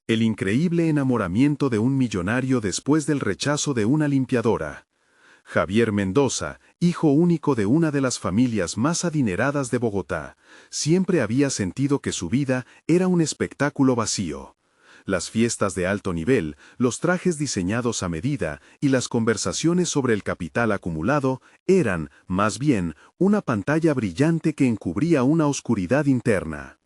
El increíble enamoramiento de un millonario después del rechazo de una limpiadora. Javier Mendoza, hijo único de una de las familias más adineradas de Bogotá, siempre había sentido que su vida era un espectáculo vacío. Las fiestas de alto nivel, los trajes diseñados a medida y las conversaciones sobre el capital acumulado eran, más bien, una pantalla brillante que encubría una oscuridad interna.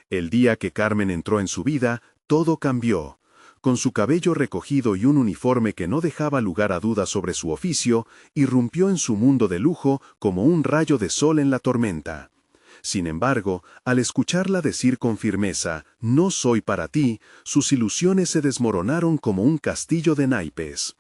El día que Carmen entró en su vida, todo cambió. Con su cabello recogido y un uniforme que no dejaba lugar a dudas sobre su oficio, irrumpió en su mundo de lujo como un rayo de sol en la tormenta. Sin embargo, al escucharla decir con firmeza, «No soy para ti», sus ilusiones se desmoronaron como un castillo de naipes.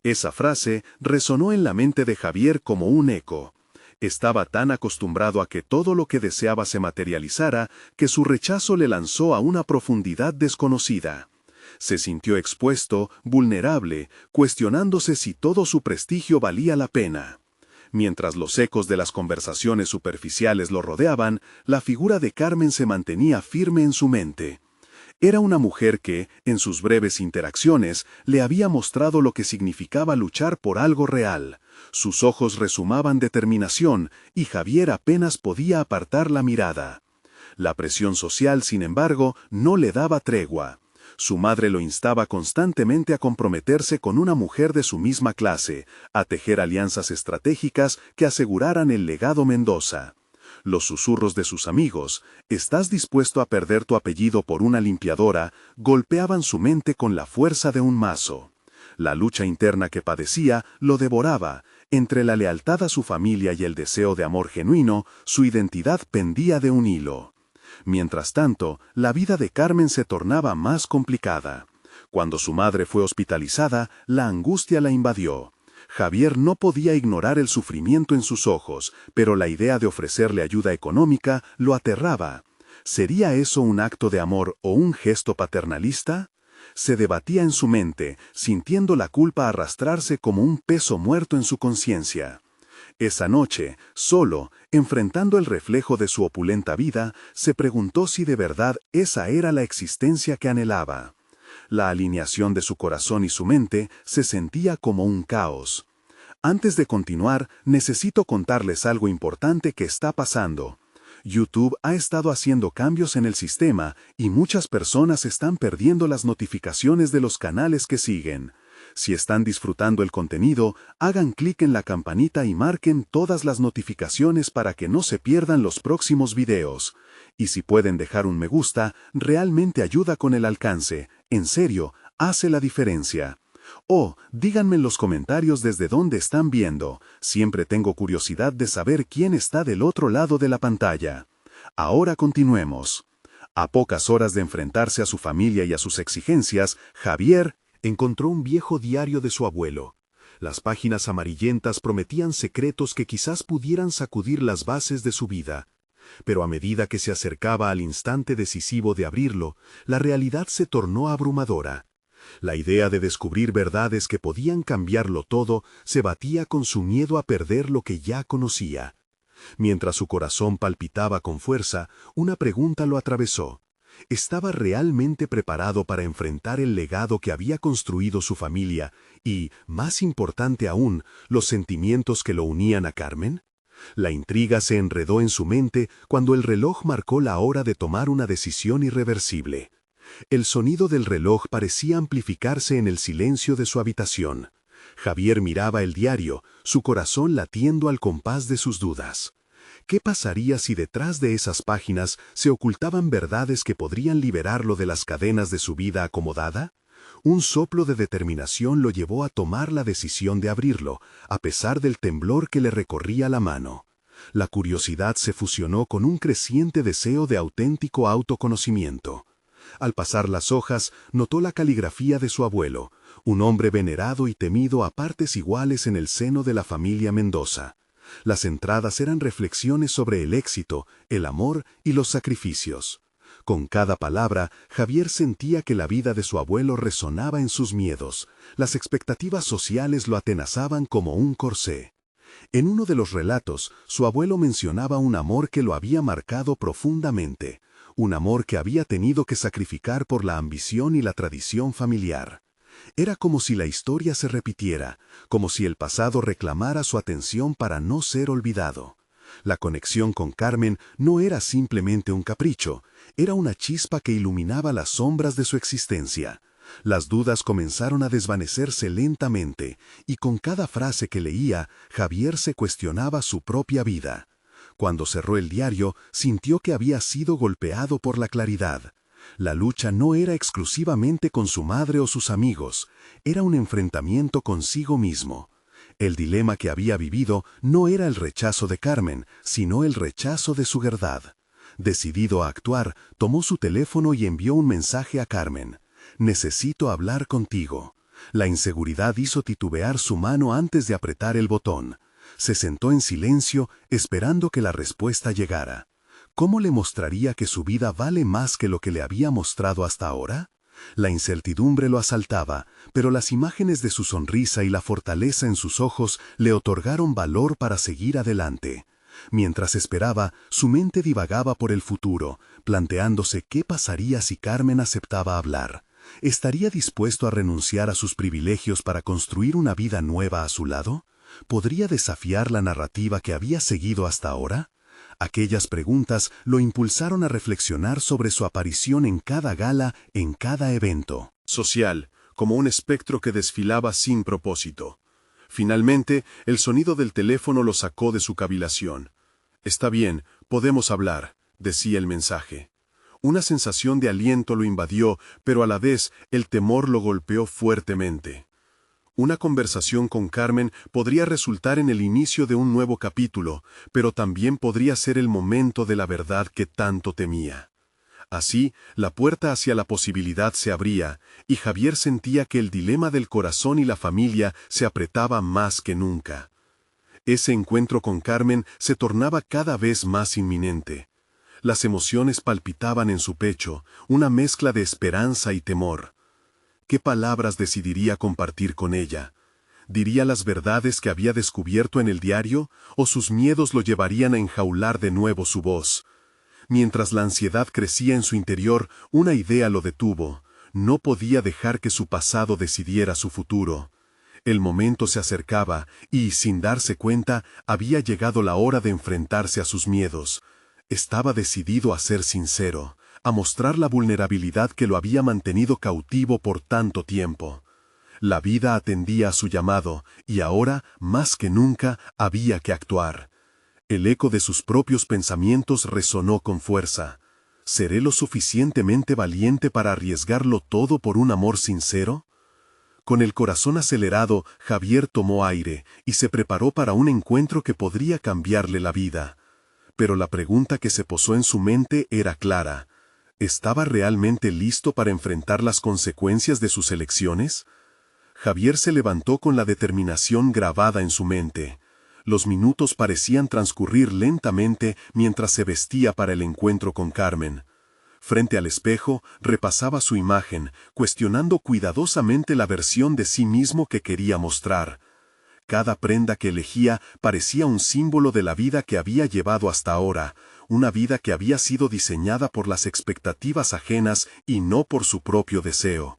Esa frase resonó en la mente de Javier como un eco. Estaba tan acostumbrado a que todo lo que deseaba se materializara que su rechazo le lanzó a una profundidad desconocida. Se sintió expuesto, vulnerable, cuestionándose si todo su prestigio valía la pena. Mientras los ecos de las conversaciones superficiales lo rodeaban, la figura de Carmen se mantenía firme en su mente. Era una mujer que, en sus breves interacciones, le había mostrado lo que significaba luchar por algo real. Sus ojos rezumaban determinación, y Javier apenas podía apartar la mirada. La presión social, sin embargo, no le daba tregua. Su madre lo instaba constantemente a comprometerse con una mujer de su misma clase, a tejer alianzas estratégicas que aseguraran el legado Mendoza. Los susurros de sus amigos, «¿Estás dispuesto a perder tu apellido por una limpiadora?», golpeaban su mente con la fuerza de un mazo. La lucha interna que padecía lo devoraba. Entre la lealtad a su familia y el deseo de amor genuino, su identidad pendía de un hilo. Mientras tanto, la vida de Carmen se tornaba más complicada. Cuando su madre fue hospitalizada, la angustia la invadió. Javier no podía ignorar el sufrimiento en sus ojos, pero la idea de ofrecerle ayuda económica lo aterraba. ¿Sería eso un acto de amor o un gesto paternalista? Se debatía en su mente, sintiendo la culpa arrastrarse como un peso muerto en su conciencia. Esa noche, solo, enfrentando el reflejo de su opulenta vida, se preguntó si de verdad esa era la existencia que anhelaba. La alineación de su corazón y su mente se sentía como un caos. Antes de continuar, necesito contarles algo importante que está pasando. YouTube ha estado haciendo cambios en el sistema y muchas personas están perdiendo las notificaciones de los canales que siguen. Si están disfrutando el contenido, hagan clic en la campanita y marquen todas las notificaciones para que no se pierdan los próximos videos. Y si pueden dejar un me gusta, realmente ayuda con el alcance. En serio, hace la diferencia. O, díganme en los comentarios desde dónde están viendo. Siempre tengo curiosidad de saber quién está del otro lado de la pantalla. Ahora continuemos. A pocas horas de enfrentarse a su familia y a sus exigencias, Javier encontró un viejo diario de su abuelo. Las páginas amarillentas prometían secretos que quizás pudieran sacudir las bases de su vida. Pero a medida que se acercaba al instante decisivo de abrirlo, la realidad se tornó abrumadora. La idea de descubrir verdades que podían cambiarlo todo se batía con su miedo a perder lo que ya conocía. Mientras su corazón palpitaba con fuerza, una pregunta lo atravesó. ¿Estaba realmente preparado para enfrentar el legado que había construido su familia y, más importante aún, los sentimientos que lo unían a Carmen? La intriga se enredó en su mente cuando el reloj marcó la hora de tomar una decisión irreversible. El sonido del reloj parecía amplificarse en el silencio de su habitación. Javier miraba el diario, su corazón latiendo al compás de sus dudas. ¿Qué pasaría si detrás de esas páginas se ocultaban verdades que podrían liberarlo de las cadenas de su vida acomodada? Un soplo de determinación lo llevó a tomar la decisión de abrirlo, a pesar del temblor que le recorría la mano. La curiosidad se fusionó con un creciente deseo de auténtico autoconocimiento. Al pasar las hojas, notó la caligrafía de su abuelo, un hombre venerado y temido a partes iguales en el seno de la familia Mendoza. Las entradas eran reflexiones sobre el éxito, el amor y los sacrificios. Con cada palabra, Javier sentía que la vida de su abuelo resonaba en sus miedos. Las expectativas sociales lo atenazaban como un corsé. En uno de los relatos, su abuelo mencionaba un amor que lo había marcado profundamente, un amor que había tenido que sacrificar por la ambición y la tradición familiar. Era como si la historia se repitiera, como si el pasado reclamara su atención para no ser olvidado. La conexión con Carmen no era simplemente un capricho, era una chispa que iluminaba las sombras de su existencia. Las dudas comenzaron a desvanecerse lentamente, y con cada frase que leía, Javier se cuestionaba su propia vida. Cuando cerró el diario, sintió que había sido golpeado por la claridad. La lucha no era exclusivamente con su madre o sus amigos, era un enfrentamiento consigo mismo. El dilema que había vivido no era el rechazo de Carmen, sino el rechazo de su verdad. Decidido a actuar, tomó su teléfono y envió un mensaje a Carmen. «Necesito hablar contigo». La inseguridad hizo titubear su mano antes de apretar el botón. Se sentó en silencio, esperando que la respuesta llegara. ¿Cómo le mostraría que su vida vale más que lo que le había mostrado hasta ahora? La incertidumbre lo asaltaba, pero las imágenes de su sonrisa y la fortaleza en sus ojos le otorgaron valor para seguir adelante. Mientras esperaba, su mente divagaba por el futuro, planteándose qué pasaría si Carmen aceptaba hablar. ¿Estaría dispuesto a renunciar a sus privilegios para construir una vida nueva a su lado? ¿Podría desafiar la narrativa que había seguido hasta ahora? Aquellas preguntas lo impulsaron a reflexionar sobre su aparición en cada gala, en cada evento social, como un espectro que desfilaba sin propósito. Finalmente, el sonido del teléfono lo sacó de su cavilación. «Está bien, podemos hablar», decía el mensaje. Una sensación de aliento lo invadió, pero a la vez el temor lo golpeó fuertemente. Una conversación con Carmen podría resultar en el inicio de un nuevo capítulo, pero también podría ser el momento de la verdad que tanto temía. Así, la puerta hacia la posibilidad se abría, y Javier sentía que el dilema del corazón y la familia se apretaba más que nunca. Ese encuentro con Carmen se tornaba cada vez más inminente. Las emociones palpitaban en su pecho, una mezcla de esperanza y temor. ¿Qué palabras decidiría compartir con ella? ¿Diría las verdades que había descubierto en el diario, o sus miedos lo llevarían a enjaular de nuevo su voz? Mientras la ansiedad crecía en su interior, una idea lo detuvo. No podía dejar que su pasado decidiera su futuro. El momento se acercaba y, sin darse cuenta, había llegado la hora de enfrentarse a sus miedos. Estaba decidido a ser sincero, a mostrar la vulnerabilidad que lo había mantenido cautivo por tanto tiempo. La vida atendía a su llamado, y ahora, más que nunca, había que actuar. El eco de sus propios pensamientos resonó con fuerza. ¿Seré lo suficientemente valiente para arriesgarlo todo por un amor sincero? Con el corazón acelerado, Javier tomó aire y se preparó para un encuentro que podría cambiarle la vida. Pero la pregunta que se posó en su mente era clara. ¿Estaba realmente listo para enfrentar las consecuencias de sus elecciones? Javier se levantó con la determinación grabada en su mente. Los minutos parecían transcurrir lentamente mientras se vestía para el encuentro con Carmen. Frente al espejo, repasaba su imagen, cuestionando cuidadosamente la versión de sí mismo que quería mostrar. Cada prenda que elegía parecía un símbolo de la vida que había llevado hasta ahora, una vida que había sido diseñada por las expectativas ajenas y no por su propio deseo.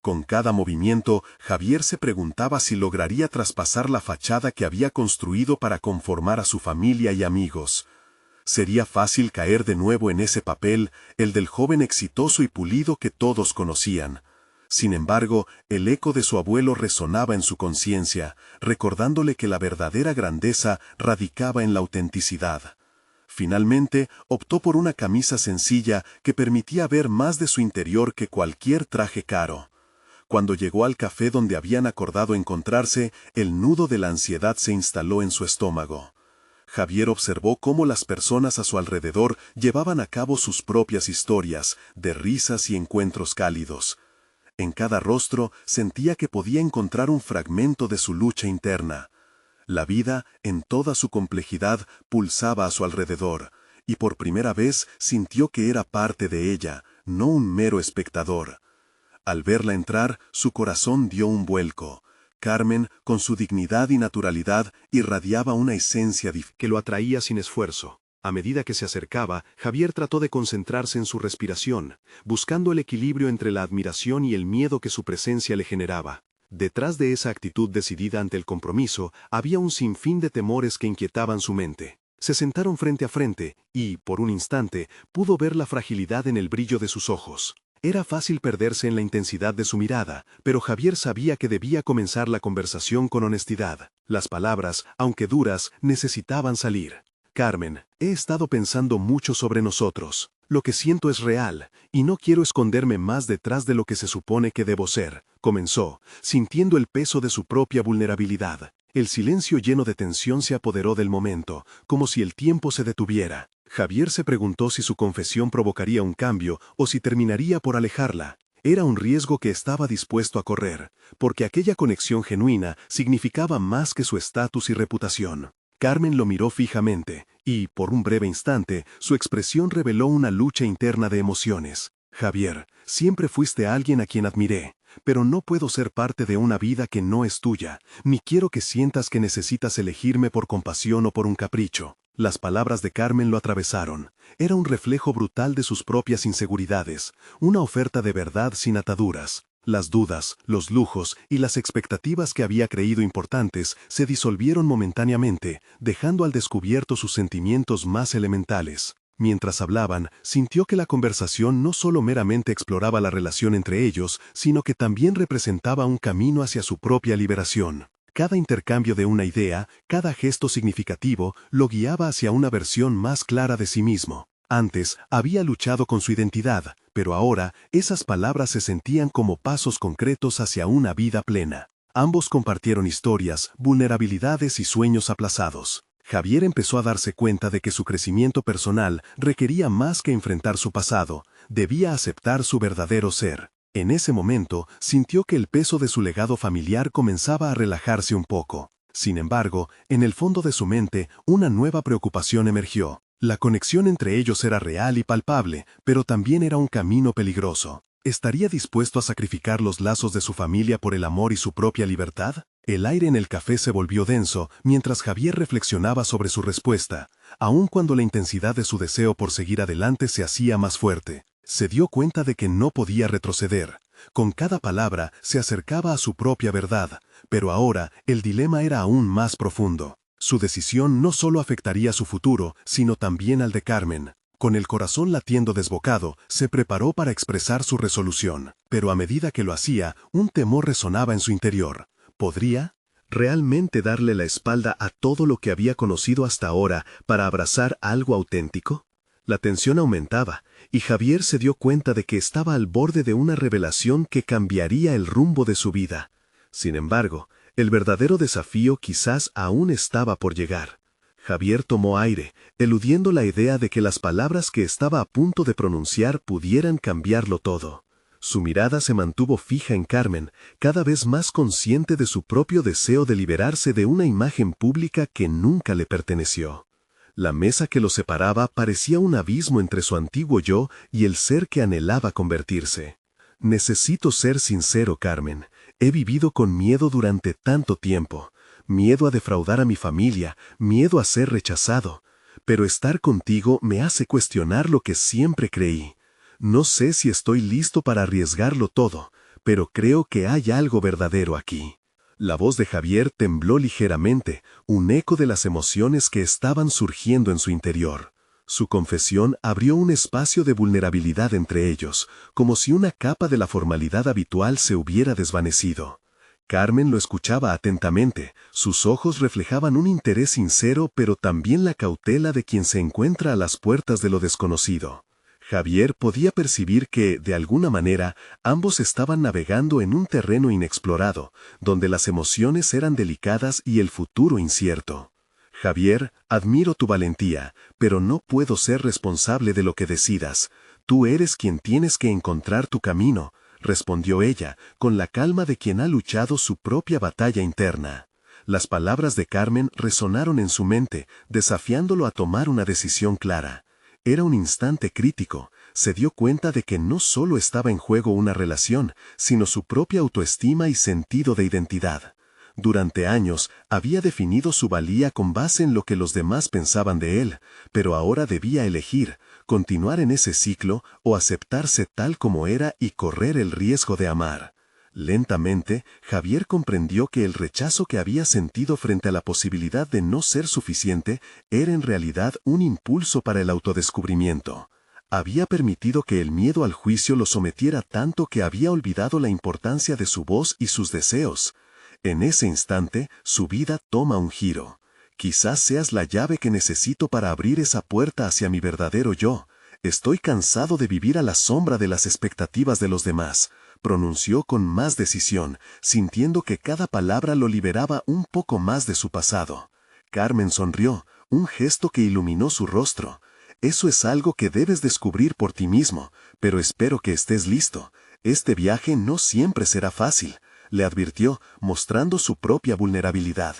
Con cada movimiento, Javier se preguntaba si lograría traspasar la fachada que había construido para conformar a su familia y amigos. Sería fácil caer de nuevo en ese papel, el del joven exitoso y pulido que todos conocían. Sin embargo, el eco de su abuelo resonaba en su conciencia, recordándole que la verdadera grandeza radicaba en la autenticidad. Finalmente, optó por una camisa sencilla que permitía ver más de su interior que cualquier traje caro. Cuando llegó al café donde habían acordado encontrarse, el nudo de la ansiedad se instaló en su estómago. Javier observó cómo las personas a su alrededor llevaban a cabo sus propias historias, de risas y encuentros cálidos. En cada rostro sentía que podía encontrar un fragmento de su lucha interna. La vida, en toda su complejidad, pulsaba a su alrededor, y por primera vez sintió que era parte de ella, no un mero espectador. Al verla entrar, su corazón dio un vuelco. Carmen, con su dignidad y naturalidad, irradiaba una esencia que lo atraía sin esfuerzo. A medida que se acercaba, Javier trató de concentrarse en su respiración, buscando el equilibrio entre la admiración y el miedo que su presencia le generaba. Detrás de esa actitud decidida ante el compromiso, había un sinfín de temores que inquietaban su mente. Se sentaron frente a frente y, por un instante, pudo ver la fragilidad en el brillo de sus ojos. Era fácil perderse en la intensidad de su mirada, pero Javier sabía que debía comenzar la conversación con honestidad. Las palabras, aunque duras, necesitaban salir. Carmen, he estado pensando mucho sobre nosotros. Lo que siento es real, y no quiero esconderme más detrás de lo que se supone que debo ser, comenzó, sintiendo el peso de su propia vulnerabilidad. El silencio lleno de tensión se apoderó del momento, como si el tiempo se detuviera. Javier se preguntó si su confesión provocaría un cambio o si terminaría por alejarla. Era un riesgo que estaba dispuesto a correr, porque aquella conexión genuina significaba más que su estatus y reputación. Carmen lo miró fijamente, y, por un breve instante, su expresión reveló una lucha interna de emociones. Javier, siempre fuiste alguien a quien admiré, pero no puedo ser parte de una vida que no es tuya, ni quiero que sientas que necesitas elegirme por compasión o por un capricho. Las palabras de Carmen lo atravesaron. Era un reflejo brutal de sus propias inseguridades, una oferta de verdad sin ataduras. Las dudas, los lujos y las expectativas que había creído importantes se disolvieron momentáneamente, dejando al descubierto sus sentimientos más elementales. Mientras hablaban, sintió que la conversación no solo meramente exploraba la relación entre ellos, sino que también representaba un camino hacia su propia liberación. Cada intercambio de una idea, cada gesto significativo, lo guiaba hacia una versión más clara de sí mismo. Antes, había luchado con su identidad, pero ahora, esas palabras se sentían como pasos concretos hacia una vida plena. Ambos compartieron historias, vulnerabilidades y sueños aplazados. Javier empezó a darse cuenta de que su crecimiento personal requería más que enfrentar su pasado, debía aceptar su verdadero ser. En ese momento, sintió que el peso de su legado familiar comenzaba a relajarse un poco. Sin embargo, en el fondo de su mente, una nueva preocupación emergió. La conexión entre ellos era real y palpable, pero también era un camino peligroso. ¿Estaría dispuesto a sacrificar los lazos de su familia por el amor y su propia libertad? El aire en el café se volvió denso mientras Javier reflexionaba sobre su respuesta, aun cuando la intensidad de su deseo por seguir adelante se hacía más fuerte. Se dio cuenta de que no podía retroceder. Con cada palabra se acercaba a su propia verdad, pero ahora el dilema era aún más profundo. Su decisión no solo afectaría su futuro, sino también al de Carmen. Con el corazón latiendo desbocado, se preparó para expresar su resolución, pero a medida que lo hacía, un temor resonaba en su interior. ¿Podría realmente darle la espalda a todo lo que había conocido hasta ahora para abrazar algo auténtico? La tensión aumentaba, y Javier se dio cuenta de que estaba al borde de una revelación que cambiaría el rumbo de su vida. Sin embargo, el verdadero desafío quizás aún estaba por llegar. Javier tomó aire, eludiendo la idea de que las palabras que estaba a punto de pronunciar pudieran cambiarlo todo. Su mirada se mantuvo fija en Carmen, cada vez más consciente de su propio deseo de liberarse de una imagen pública que nunca le perteneció. La mesa que lo separaba parecía un abismo entre su antiguo yo y el ser que anhelaba convertirse. Necesito ser sincero, Carmen. He vivido con miedo durante tanto tiempo. Miedo a defraudar a mi familia, miedo a ser rechazado. Pero estar contigo me hace cuestionar lo que siempre creí. No sé si estoy listo para arriesgarlo todo, pero creo que hay algo verdadero aquí. La voz de Javier tembló ligeramente, un eco de las emociones que estaban surgiendo en su interior. Su confesión abrió un espacio de vulnerabilidad entre ellos, como si una capa de la formalidad habitual se hubiera desvanecido. Carmen lo escuchaba atentamente, sus ojos reflejaban un interés sincero pero también la cautela de quien se encuentra a las puertas de lo desconocido. Javier podía percibir que, de alguna manera, ambos estaban navegando en un terreno inexplorado, donde las emociones eran delicadas y el futuro incierto. Javier, admiro tu valentía, pero no puedo ser responsable de lo que decidas. Tú eres quien tienes que encontrar tu camino, respondió ella, con la calma de quien ha luchado su propia batalla interna. Las palabras de Carmen resonaron en su mente, desafiándolo a tomar una decisión clara. Era un instante crítico. Se dio cuenta de que no solo estaba en juego una relación, sino su propia autoestima y sentido de identidad. Durante años había definido su valía con base en lo que los demás pensaban de él, pero ahora debía elegir, continuar en ese ciclo o aceptarse tal como era y correr el riesgo de amar. Lentamente, Javier comprendió que el rechazo que había sentido frente a la posibilidad de no ser suficiente era en realidad un impulso para el autodescubrimiento. Había permitido que el miedo al juicio lo sometiera tanto que había olvidado la importancia de su voz y sus deseos. En ese instante, su vida toma un giro. Quizás seas la llave que necesito para abrir esa puerta hacia mi verdadero yo. Estoy cansado de vivir a la sombra de las expectativas de los demás, pronunció con más decisión, sintiendo que cada palabra lo liberaba un poco más de su pasado. Carmen sonrió, un gesto que iluminó su rostro. Eso es algo que debes descubrir por ti mismo, pero espero que estés listo. Este viaje no siempre será fácil, le advirtió, mostrando su propia vulnerabilidad.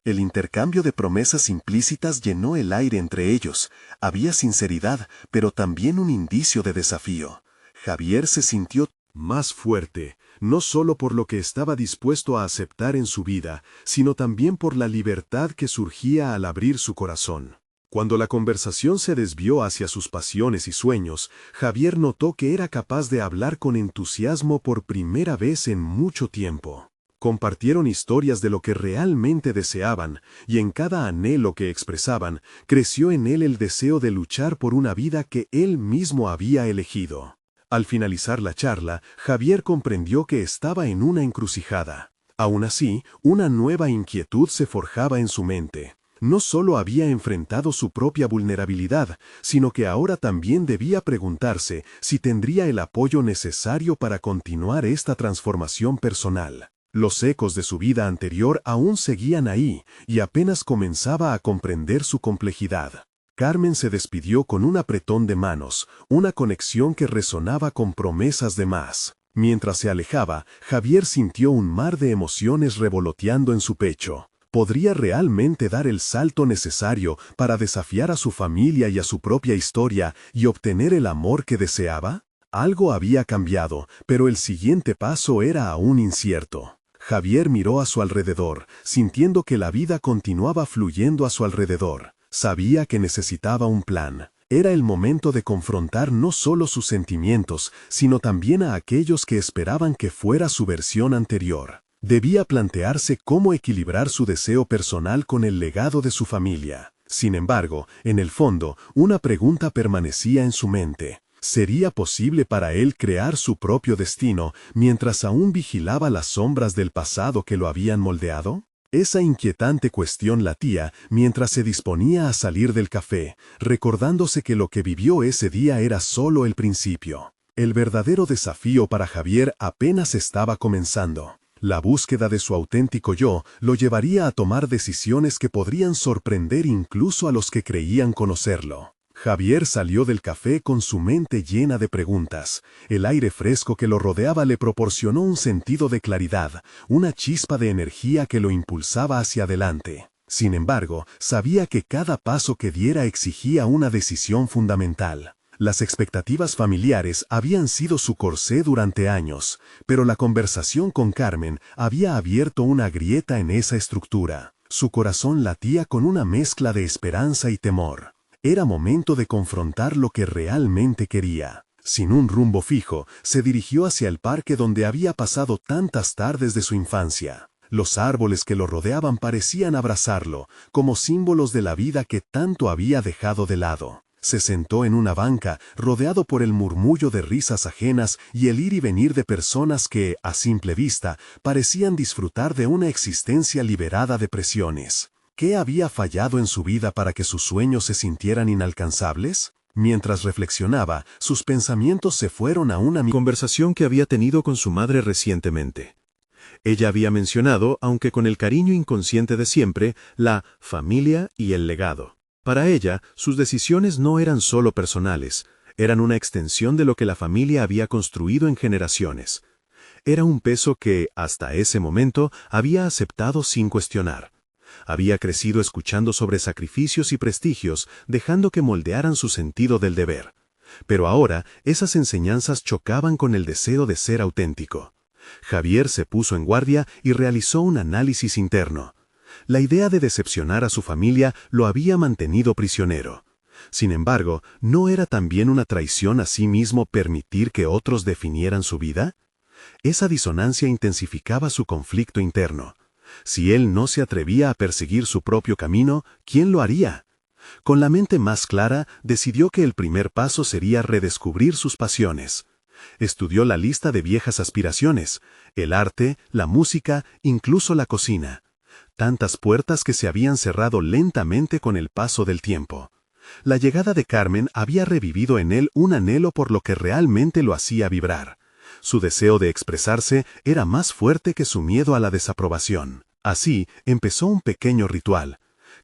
El intercambio de promesas implícitas llenó el aire entre ellos. Había sinceridad, pero también un indicio de desafío. Javier se sintió más fuerte, no solo por lo que estaba dispuesto a aceptar en su vida, sino también por la libertad que surgía al abrir su corazón. Cuando la conversación se desvió hacia sus pasiones y sueños, Javier notó que era capaz de hablar con entusiasmo por primera vez en mucho tiempo. Compartieron historias de lo que realmente deseaban, y en cada anhelo que expresaban, creció en él el deseo de luchar por una vida que él mismo había elegido. Al finalizar la charla, Javier comprendió que estaba en una encrucijada. Aún así, una nueva inquietud se forjaba en su mente. No solo había enfrentado su propia vulnerabilidad, sino que ahora también debía preguntarse si tendría el apoyo necesario para continuar esta transformación personal. Los ecos de su vida anterior aún seguían ahí, y apenas comenzaba a comprender su complejidad. Carmen se despidió con un apretón de manos, una conexión que resonaba con promesas de más. Mientras se alejaba, Javier sintió un mar de emociones revoloteando en su pecho. ¿Podría realmente dar el salto necesario para desafiar a su familia y a su propia historia y obtener el amor que deseaba? Algo había cambiado, pero el siguiente paso era aún incierto. Javier miró a su alrededor, sintiendo que la vida continuaba fluyendo a su alrededor. Sabía que necesitaba un plan. Era el momento de confrontar no solo sus sentimientos, sino también a aquellos que esperaban que fuera su versión anterior. Debía plantearse cómo equilibrar su deseo personal con el legado de su familia. Sin embargo, en el fondo, una pregunta permanecía en su mente. ¿Sería posible para él crear su propio destino mientras aún vigilaba las sombras del pasado que lo habían moldeado? Esa inquietante cuestión latía mientras se disponía a salir del café, recordándose que lo que vivió ese día era solo el principio. El verdadero desafío para Javier apenas estaba comenzando. La búsqueda de su auténtico yo lo llevaría a tomar decisiones que podrían sorprender incluso a los que creían conocerlo. Javier salió del café con su mente llena de preguntas. El aire fresco que lo rodeaba le proporcionó un sentido de claridad, una chispa de energía que lo impulsaba hacia adelante. Sin embargo, sabía que cada paso que diera exigía una decisión fundamental. Las expectativas familiares habían sido su corsé durante años, pero la conversación con Carmen había abierto una grieta en esa estructura. Su corazón latía con una mezcla de esperanza y temor. Era momento de confrontar lo que realmente quería. Sin un rumbo fijo, se dirigió hacia el parque donde había pasado tantas tardes de su infancia. Los árboles que lo rodeaban parecían abrazarlo, como símbolos de la vida que tanto había dejado de lado. Se sentó en una banca, rodeado por el murmullo de risas ajenas y el ir y venir de personas que, a simple vista, parecían disfrutar de una existencia liberada de presiones. ¿Qué había fallado en su vida para que sus sueños se sintieran inalcanzables? Mientras reflexionaba, sus pensamientos se fueron a una conversación que había tenido con su madre recientemente. Ella había mencionado, aunque con el cariño inconsciente de siempre, la familia y el legado. Para ella, sus decisiones no eran solo personales, eran una extensión de lo que la familia había construido en generaciones. Era un peso que, hasta ese momento, había aceptado sin cuestionar. Había crecido escuchando sobre sacrificios y prestigios, dejando que moldearan su sentido del deber. Pero ahora, esas enseñanzas chocaban con el deseo de ser auténtico. Javier se puso en guardia y realizó un análisis interno. La idea de decepcionar a su familia lo había mantenido prisionero. Sin embargo, ¿no era también una traición a sí mismo permitir que otros definieran su vida? Esa disonancia intensificaba su conflicto interno. Si él no se atrevía a perseguir su propio camino, ¿quién lo haría? Con la mente más clara, decidió que el primer paso sería redescubrir sus pasiones. Estudió la lista de viejas aspiraciones, el arte, la música, incluso la cocina. Tantas puertas que se habían cerrado lentamente con el paso del tiempo. La llegada de Carmen había revivido en él un anhelo por lo que realmente lo hacía vibrar. Su deseo de expresarse era más fuerte que su miedo a la desaprobación. Así, empezó un pequeño ritual.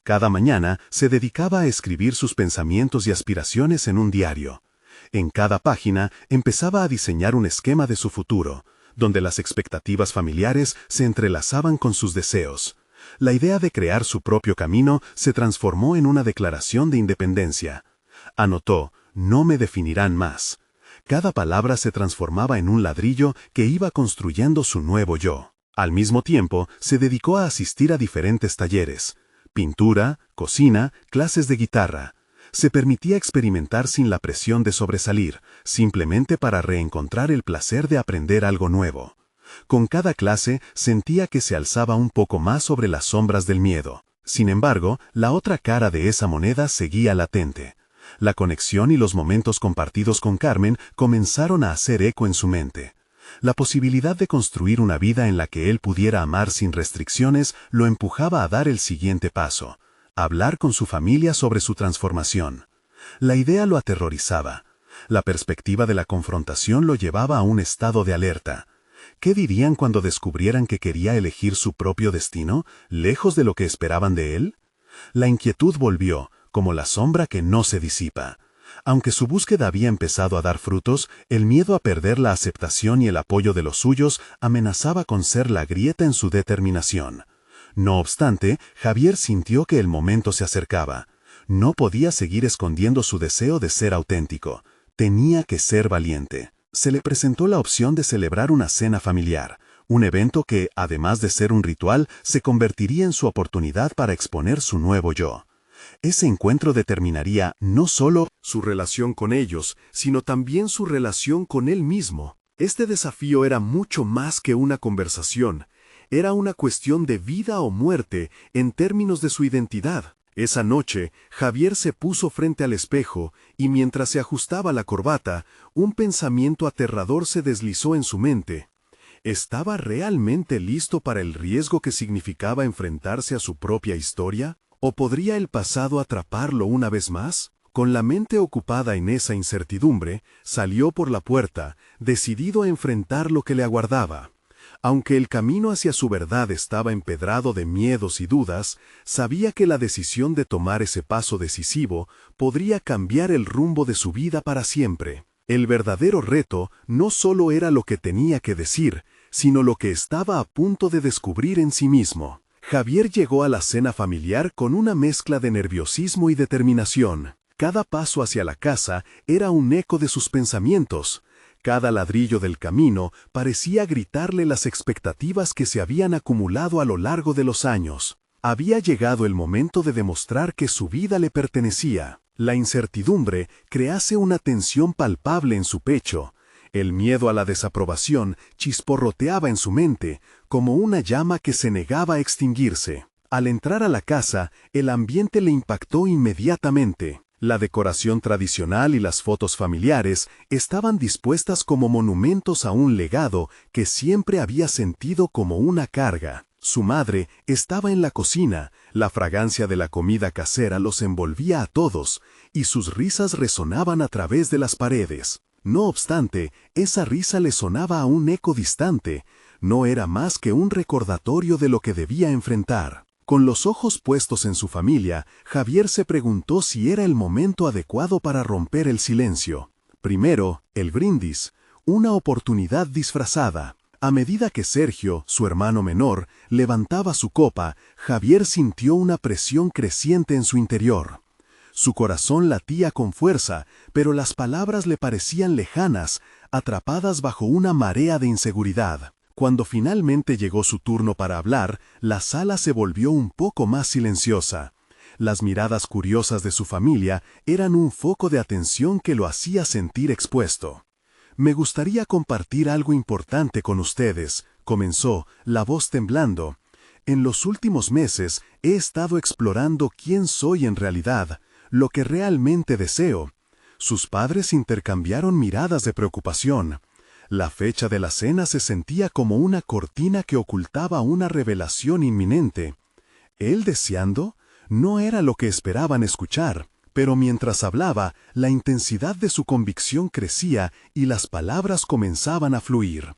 Cada mañana se dedicaba a escribir sus pensamientos y aspiraciones en un diario. En cada página empezaba a diseñar un esquema de su futuro, donde las expectativas familiares se entrelazaban con sus deseos. La idea de crear su propio camino se transformó en una declaración de independencia. Anotó, no me definirán más. Cada palabra se transformaba en un ladrillo que iba construyendo su nuevo yo. Al mismo tiempo, se dedicó a asistir a diferentes talleres. Pintura, cocina, clases de guitarra. Se permitía experimentar sin la presión de sobresalir, simplemente para reencontrar el placer de aprender algo nuevo. Con cada clase sentía que se alzaba un poco más sobre las sombras del miedo. Sin embargo, la otra cara de esa moneda seguía latente. La conexión y los momentos compartidos con Carmen comenzaron a hacer eco en su mente. La posibilidad de construir una vida en la que él pudiera amar sin restricciones lo empujaba a dar el siguiente paso, hablar con su familia sobre su transformación. La idea lo aterrorizaba. La perspectiva de la confrontación lo llevaba a un estado de alerta. ¿Qué dirían cuando descubrieran que quería elegir su propio destino, lejos de lo que esperaban de él? La inquietud volvió, como la sombra que no se disipa. Aunque su búsqueda había empezado a dar frutos, el miedo a perder la aceptación y el apoyo de los suyos amenazaba con ser la grieta en su determinación. No obstante, Javier sintió que el momento se acercaba. No podía seguir escondiendo su deseo de ser auténtico. Tenía que ser valiente. Se le presentó la opción de celebrar una cena familiar, un evento que, además de ser un ritual, se convertiría en su oportunidad para exponer su nuevo yo. Ese encuentro determinaría no solo su relación con ellos, sino también su relación con él mismo. Este desafío era mucho más que una conversación. Era una cuestión de vida o muerte en términos de su identidad. Esa noche, Javier se puso frente al espejo y mientras se ajustaba la corbata, un pensamiento aterrador se deslizó en su mente. ¿Estaba realmente listo para el riesgo que significaba enfrentarse a su propia historia? ¿O podría el pasado atraparlo una vez más? Con la mente ocupada en esa incertidumbre, salió por la puerta, decidido a enfrentar lo que le aguardaba. Aunque el camino hacia su verdad estaba empedrado de miedos y dudas, sabía que la decisión de tomar ese paso decisivo podría cambiar el rumbo de su vida para siempre. El verdadero reto no solo era lo que tenía que decir, sino lo que estaba a punto de descubrir en sí mismo. Javier llegó a la cena familiar con una mezcla de nerviosismo y determinación. Cada paso hacia la casa era un eco de sus pensamientos. Cada ladrillo del camino parecía gritarle las expectativas que se habían acumulado a lo largo de los años. Había llegado el momento de demostrar que su vida le pertenecía. La incertidumbre crease una tensión palpable en su pecho. El miedo a la desaprobación chisporroteaba en su mente, como una llama que se negaba a extinguirse. Al entrar a la casa, el ambiente le impactó inmediatamente. La decoración tradicional y las fotos familiares estaban dispuestas como monumentos a un legado que siempre había sentido como una carga. Su madre estaba en la cocina, la fragancia de la comida casera los envolvía a todos, y sus risas resonaban a través de las paredes. No obstante, esa risa le sonaba a un eco distante, no era más que un recordatorio de lo que debía enfrentar. Con los ojos puestos en su familia, Javier se preguntó si era el momento adecuado para romper el silencio. Primero, el brindis, una oportunidad disfrazada. A medida que Sergio, su hermano menor, levantaba su copa, Javier sintió una presión creciente en su interior. Su corazón latía con fuerza, pero las palabras le parecían lejanas, atrapadas bajo una marea de inseguridad. Cuando finalmente llegó su turno para hablar, la sala se volvió un poco más silenciosa. Las miradas curiosas de su familia eran un foco de atención que lo hacía sentir expuesto. «Me gustaría compartir algo importante con ustedes», comenzó, la voz temblando. «En los últimos meses he estado explorando quién soy en realidad, lo que realmente deseo». Sus padres intercambiaron miradas de preocupación. La fecha de la cena se sentía como una cortina que ocultaba una revelación inminente. ¿Él deseando? No era lo que esperaban escuchar, pero mientras hablaba, la intensidad de su convicción crecía y las palabras comenzaban a fluir.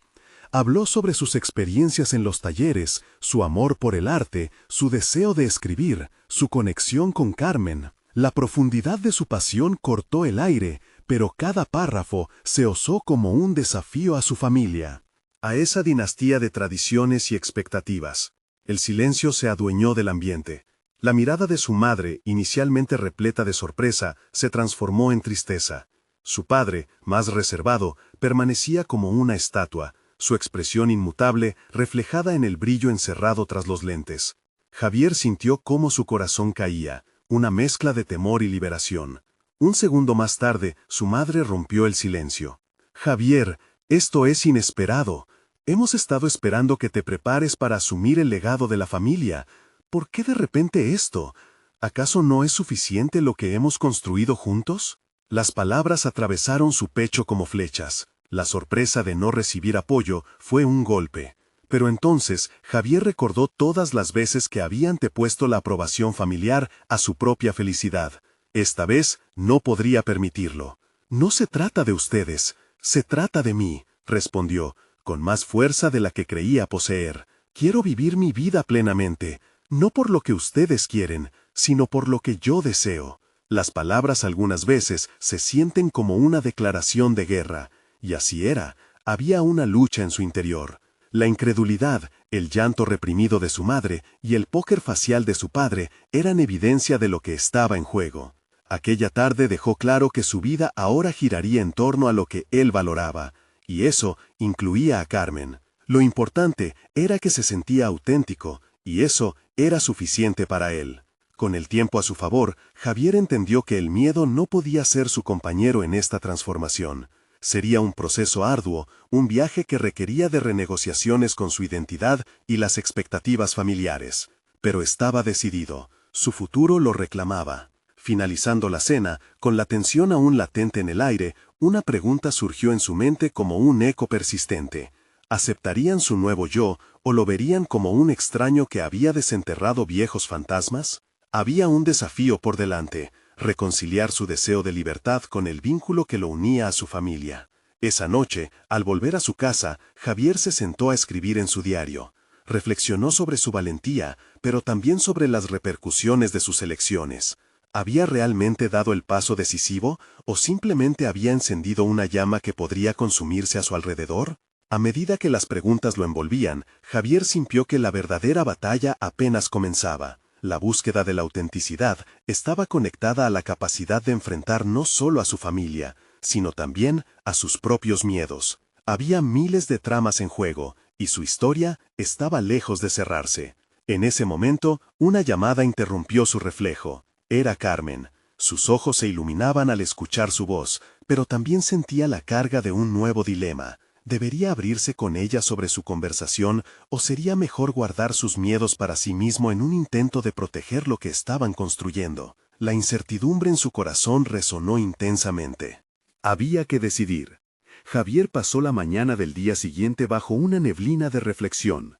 Habló sobre sus experiencias en los talleres, su amor por el arte, su deseo de escribir, su conexión con Carmen. La profundidad de su pasión cortó el aire, pero cada párrafo se osó como un desafío a su familia, a esa dinastía de tradiciones y expectativas. El silencio se adueñó del ambiente. La mirada de su madre, inicialmente repleta de sorpresa, se transformó en tristeza. Su padre, más reservado, permanecía como una estatua, su expresión inmutable reflejada en el brillo encerrado tras los lentes. Javier sintió cómo su corazón caía, una mezcla de temor y liberación. Un segundo más tarde, su madre rompió el silencio. «Javier, esto es inesperado. Hemos estado esperando que te prepares para asumir el legado de la familia. ¿Por qué de repente esto? ¿Acaso no es suficiente lo que hemos construido juntos?» Las palabras atravesaron su pecho como flechas. La sorpresa de no recibir apoyo fue un golpe. Pero entonces, Javier recordó todas las veces que había antepuesto la aprobación familiar a su propia felicidad. Esta vez no podría permitirlo. «No se trata de ustedes, se trata de mí», respondió, con más fuerza de la que creía poseer. «Quiero vivir mi vida plenamente, no por lo que ustedes quieren, sino por lo que yo deseo». Las palabras algunas veces se sienten como una declaración de guerra, y así era, había una lucha en su interior. La incredulidad, el llanto reprimido de su madre y el póker facial de su padre eran evidencia de lo que estaba en juego. Aquella tarde dejó claro que su vida ahora giraría en torno a lo que él valoraba, y eso incluía a Carmen. Lo importante era que se sentía auténtico, y eso era suficiente para él. Con el tiempo a su favor, Javier entendió que el miedo no podía ser su compañero en esta transformación. Sería un proceso arduo, un viaje que requería de renegociaciones con su identidad y las expectativas familiares. Pero estaba decidido, su futuro lo reclamaba. Finalizando la cena, con la tensión aún latente en el aire, una pregunta surgió en su mente como un eco persistente. ¿Aceptarían su nuevo yo o lo verían como un extraño que había desenterrado viejos fantasmas? Había un desafío por delante, reconciliar su deseo de libertad con el vínculo que lo unía a su familia. Esa noche, al volver a su casa, Javier se sentó a escribir en su diario. Reflexionó sobre su valentía, pero también sobre las repercusiones de sus elecciones. ¿Había realmente dado el paso decisivo o simplemente había encendido una llama que podría consumirse a su alrededor? A medida que las preguntas lo envolvían, Javier sintió que la verdadera batalla apenas comenzaba. La búsqueda de la autenticidad estaba conectada a la capacidad de enfrentar no solo a su familia, sino también a sus propios miedos. Había miles de tramas en juego, y su historia estaba lejos de cerrarse. En ese momento, una llamada interrumpió su reflejo. Era Carmen. Sus ojos se iluminaban al escuchar su voz, pero también sentía la carga de un nuevo dilema. ¿Debería abrirse con ella sobre su conversación o sería mejor guardar sus miedos para sí mismo en un intento de proteger lo que estaban construyendo? La incertidumbre en su corazón resonó intensamente. Había que decidir. Javier pasó la mañana del día siguiente bajo una neblina de reflexión.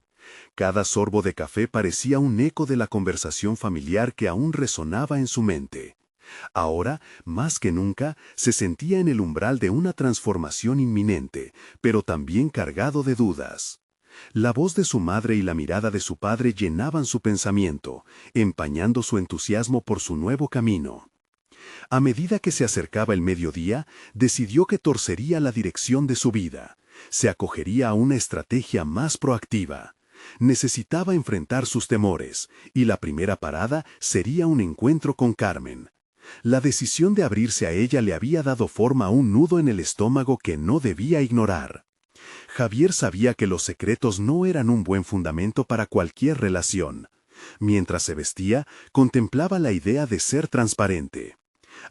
Cada sorbo de café parecía un eco de la conversación familiar que aún resonaba en su mente. Ahora, más que nunca, se sentía en el umbral de una transformación inminente, pero también cargado de dudas. La voz de su madre y la mirada de su padre llenaban su pensamiento, empañando su entusiasmo por su nuevo camino. A medida que se acercaba el mediodía, decidió que torcería la dirección de su vida. Se acogería a una estrategia más proactiva. Necesitaba enfrentar sus temores, y la primera parada sería un encuentro con Carmen. La decisión de abrirse a ella le había dado forma a un nudo en el estómago que no debía ignorar. Javier sabía que los secretos no eran un buen fundamento para cualquier relación. Mientras se vestía, contemplaba la idea de ser transparente.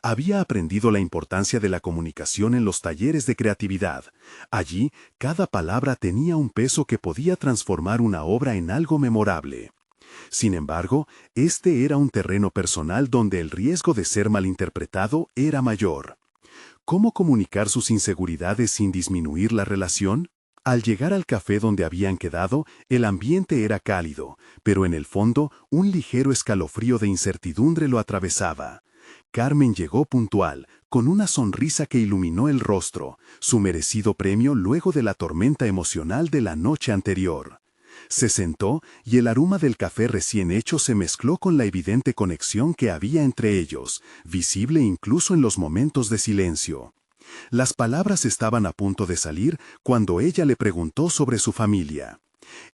Había aprendido la importancia de la comunicación en los talleres de creatividad. Allí, cada palabra tenía un peso que podía transformar una obra en algo memorable. Sin embargo, este era un terreno personal donde el riesgo de ser malinterpretado era mayor. ¿Cómo comunicar sus inseguridades sin disminuir la relación? Al llegar al café donde habían quedado, el ambiente era cálido, pero en el fondo, un ligero escalofrío de incertidumbre lo atravesaba. Carmen llegó puntual, con una sonrisa que iluminó el rostro, su merecido premio luego de la tormenta emocional de la noche anterior. Se sentó y el aroma del café recién hecho se mezcló con la evidente conexión que había entre ellos, visible incluso en los momentos de silencio. Las palabras estaban a punto de salir cuando ella le preguntó sobre su familia.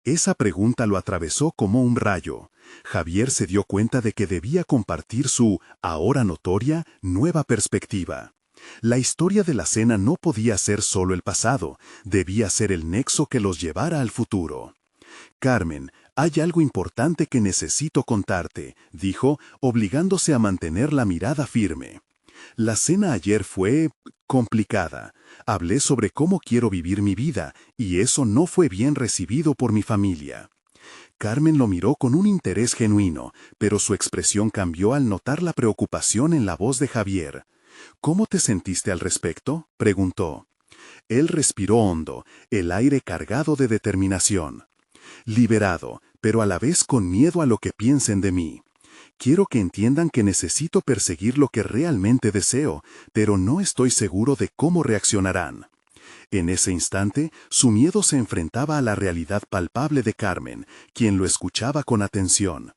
Esa pregunta lo atravesó como un rayo. Javier se dio cuenta de que debía compartir su, ahora notoria, nueva perspectiva. La historia de la cena no podía ser solo el pasado, debía ser el nexo que los llevara al futuro. «Carmen, hay algo importante que necesito contarte», dijo, obligándose a mantener la mirada firme. «La cena ayer fue complicada. Hablé sobre cómo quiero vivir mi vida, y eso no fue bien recibido por mi familia». Carmen lo miró con un interés genuino, pero su expresión cambió al notar la preocupación en la voz de Javier. «¿Cómo te sentiste al respecto?», preguntó. Él respiró hondo, el aire cargado de determinación. «Liberado, pero a la vez con miedo a lo que piensen de mí. Quiero que entiendan que necesito perseguir lo que realmente deseo, pero no estoy seguro de cómo reaccionarán». En ese instante, su miedo se enfrentaba a la realidad palpable de Carmen, quien lo escuchaba con atención.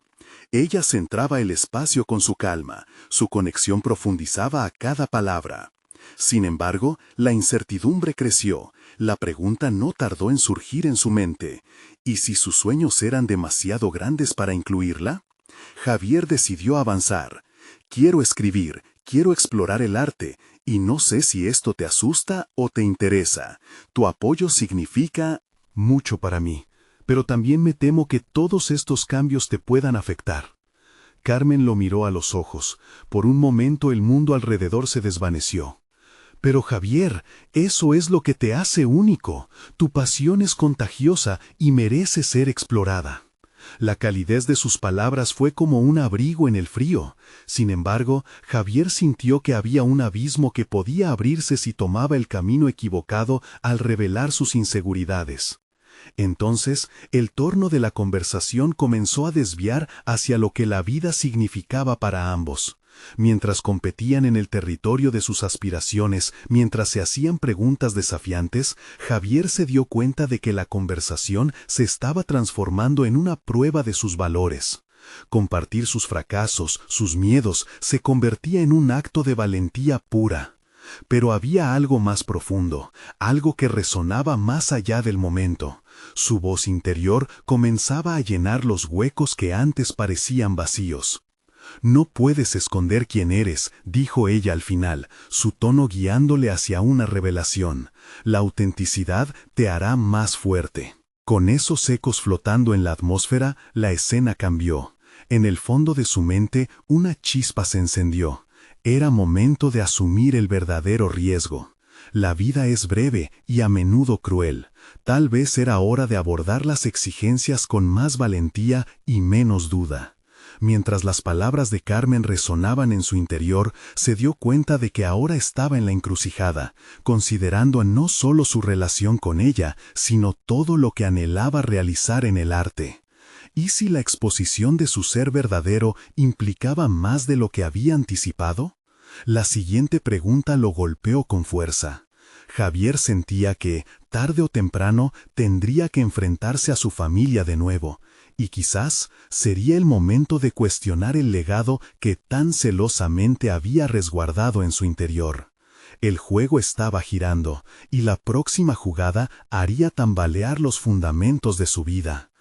Ella centraba el espacio con su calma, su conexión profundizaba a cada palabra. Sin embargo, la incertidumbre creció, la pregunta no tardó en surgir en su mente. ¿Y si sus sueños eran demasiado grandes para incluirla? Javier decidió avanzar. «Quiero escribir, quiero explorar el arte, y no sé si esto te asusta o te interesa. Tu apoyo significa mucho para mí, pero también me temo que todos estos cambios te puedan afectar». Carmen lo miró a los ojos. Por un momento el mundo alrededor se desvaneció. «Pero Javier, eso es lo que te hace único. Tu pasión es contagiosa y merece ser explorada». La calidez de sus palabras fue como un abrigo en el frío. Sin embargo, Javier sintió que había un abismo que podía abrirse si tomaba el camino equivocado al revelar sus inseguridades. Entonces, el torno de la conversación comenzó a desviar hacia lo que la vida significaba para ambos. Mientras competían en el territorio de sus aspiraciones, mientras se hacían preguntas desafiantes, Javier se dio cuenta de que la conversación se estaba transformando en una prueba de sus valores. Compartir sus fracasos, sus miedos, se convertía en un acto de valentía pura. Pero había algo más profundo, algo que resonaba más allá del momento. Su voz interior comenzaba a llenar los huecos que antes parecían vacíos. «No puedes esconder quién eres», dijo ella al final, su tono guiándole hacia una revelación. «La autenticidad te hará más fuerte». Con esos ecos flotando en la atmósfera, la escena cambió. En el fondo de su mente, una chispa se encendió. Era momento de asumir el verdadero riesgo. La vida es breve y a menudo cruel. Tal vez era hora de abordar las exigencias con más valentía y menos duda. Mientras las palabras de Carmen resonaban en su interior, se dio cuenta de que ahora estaba en la encrucijada, considerando no solo su relación con ella, sino todo lo que anhelaba realizar en el arte. ¿Y si la exposición de su ser verdadero implicaba más de lo que había anticipado? La siguiente pregunta lo golpeó con fuerza. Javier sentía que, tarde o temprano, tendría que enfrentarse a su familia de nuevo, y quizás sería el momento de cuestionar el legado que tan celosamente había resguardado en su interior. El juego estaba girando, y la próxima jugada haría tambalear los fundamentos de su vida.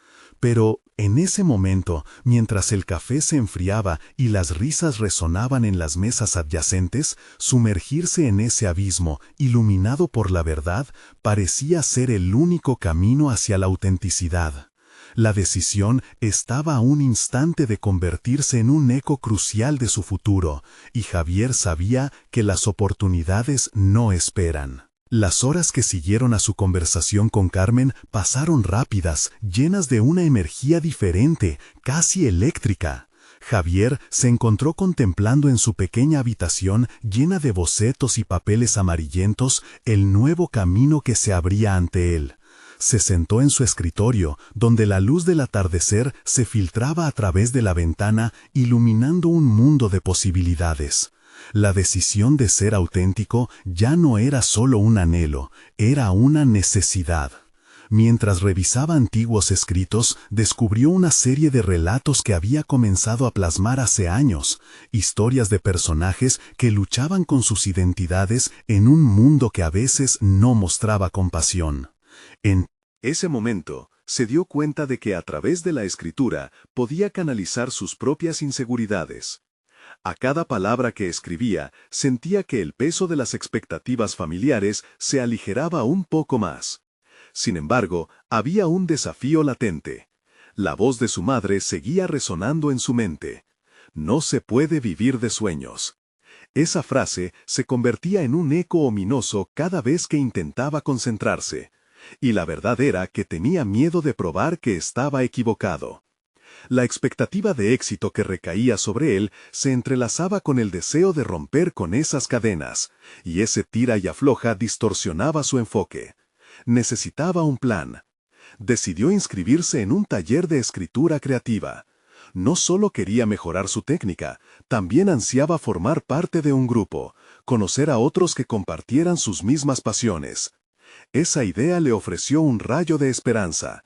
Pero, En ese momento, mientras el café se enfriaba y las risas resonaban en las mesas adyacentes, sumergirse en ese abismo, iluminado por la verdad, parecía ser el único camino hacia la autenticidad. La decisión estaba a un instante de convertirse en un eco crucial de su futuro, y Javier sabía que las oportunidades no esperan. Las horas que siguieron a su conversación con Carmen pasaron rápidas, llenas de una energía diferente, casi eléctrica. Javier se encontró contemplando en su pequeña habitación, llena de bocetos y papeles amarillentos, el nuevo camino que se abría ante él. Se sentó en su escritorio, donde la luz del atardecer se filtraba a través de la ventana, iluminando un mundo de posibilidades. La decisión de ser auténtico ya no era solo un anhelo, era una necesidad. Mientras revisaba antiguos escritos, descubrió una serie de relatos que había comenzado a plasmar hace años, historias de personajes que luchaban con sus identidades en un mundo que a veces no mostraba compasión. En ese momento, se dio cuenta de que a través de la escritura podía canalizar sus propias inseguridades. A cada palabra que escribía, sentía que el peso de las expectativas familiares se aligeraba un poco más. Sin embargo, había un desafío latente. La voz de su madre seguía resonando en su mente. No se puede vivir de sueños. Esa frase se convertía en un eco ominoso cada vez que intentaba concentrarse. Y la verdad era que tenía miedo de probar que estaba equivocado. La expectativa de éxito que recaía sobre él se entrelazaba con el deseo de romper con esas cadenas, y ese tira y afloja distorsionaba su enfoque. Necesitaba un plan. Decidió inscribirse en un taller de escritura creativa. No solo quería mejorar su técnica, también ansiaba formar parte de un grupo, conocer a otros que compartieran sus mismas pasiones. Esa idea le ofreció un rayo de esperanza.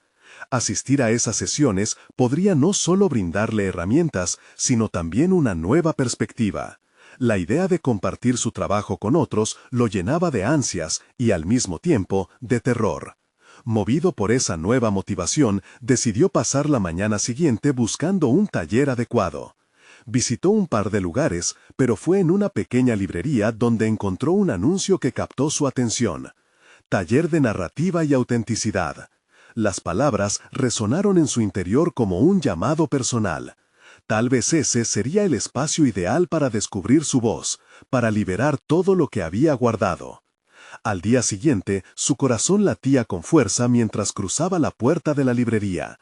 Asistir a esas sesiones podría no solo brindarle herramientas, sino también una nueva perspectiva. La idea de compartir su trabajo con otros lo llenaba de ansias y al mismo tiempo de terror. Movido por esa nueva motivación, decidió pasar la mañana siguiente buscando un taller adecuado. Visitó un par de lugares, pero fue en una pequeña librería donde encontró un anuncio que captó su atención. Taller de narrativa y autenticidad. Las palabras resonaron en su interior como un llamado personal. Tal vez ese sería el espacio ideal para descubrir su voz, para liberar todo lo que había guardado. Al día siguiente, su corazón latía con fuerza mientras cruzaba la puerta de la librería.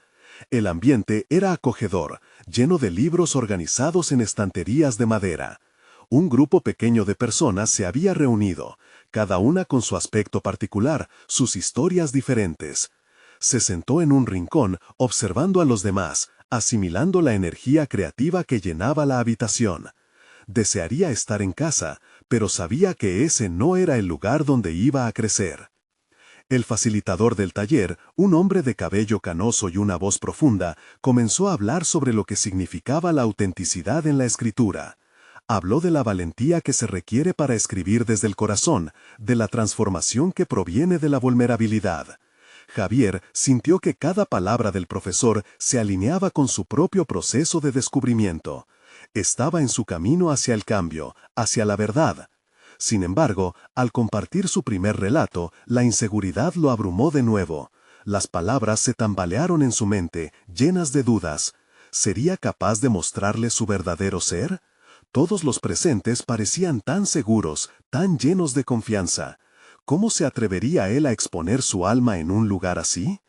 El ambiente era acogedor, lleno de libros organizados en estanterías de madera. Un grupo pequeño de personas se había reunido, cada una con su aspecto particular, sus historias diferentes. Se sentó en un rincón, observando a los demás, asimilando la energía creativa que llenaba la habitación. Desearía estar en casa, pero sabía que ese no era el lugar donde iba a crecer. El facilitador del taller, un hombre de cabello canoso y una voz profunda, comenzó a hablar sobre lo que significaba la autenticidad en la escritura. Habló de la valentía que se requiere para escribir desde el corazón, de la transformación que proviene de la vulnerabilidad. Javier sintió que cada palabra del profesor se alineaba con su propio proceso de descubrimiento. Estaba en su camino hacia el cambio, hacia la verdad. Sin embargo, al compartir su primer relato, la inseguridad lo abrumó de nuevo. Las palabras se tambalearon en su mente, llenas de dudas. ¿Sería capaz de mostrarle su verdadero ser? Todos los presentes parecían tan seguros, tan llenos de confianza. ¿Cómo se atrevería él a exponer su alma en un lugar así?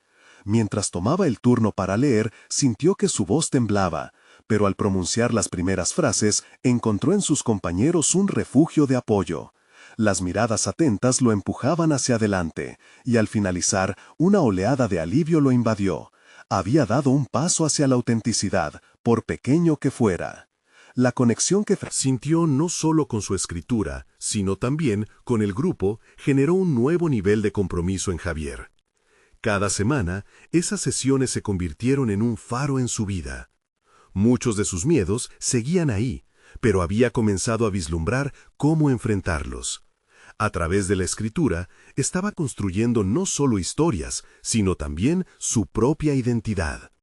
Mientras tomaba el turno para leer, sintió que su voz temblaba, pero al pronunciar las primeras frases, encontró en sus compañeros un refugio de apoyo. Las miradas atentas lo empujaban hacia adelante, y al finalizar, una oleada de alivio lo invadió. Había dado un paso hacia la autenticidad, por pequeño que fuera. La conexión que sintió no solo con su escritura, sino también con el grupo, generó un nuevo nivel de compromiso en Javier. Cada semana, esas sesiones se convirtieron en un faro en su vida. Muchos de sus miedos seguían ahí, pero había comenzado a vislumbrar cómo enfrentarlos. A través de la escritura, estaba construyendo no solo historias, sino también su propia identidad.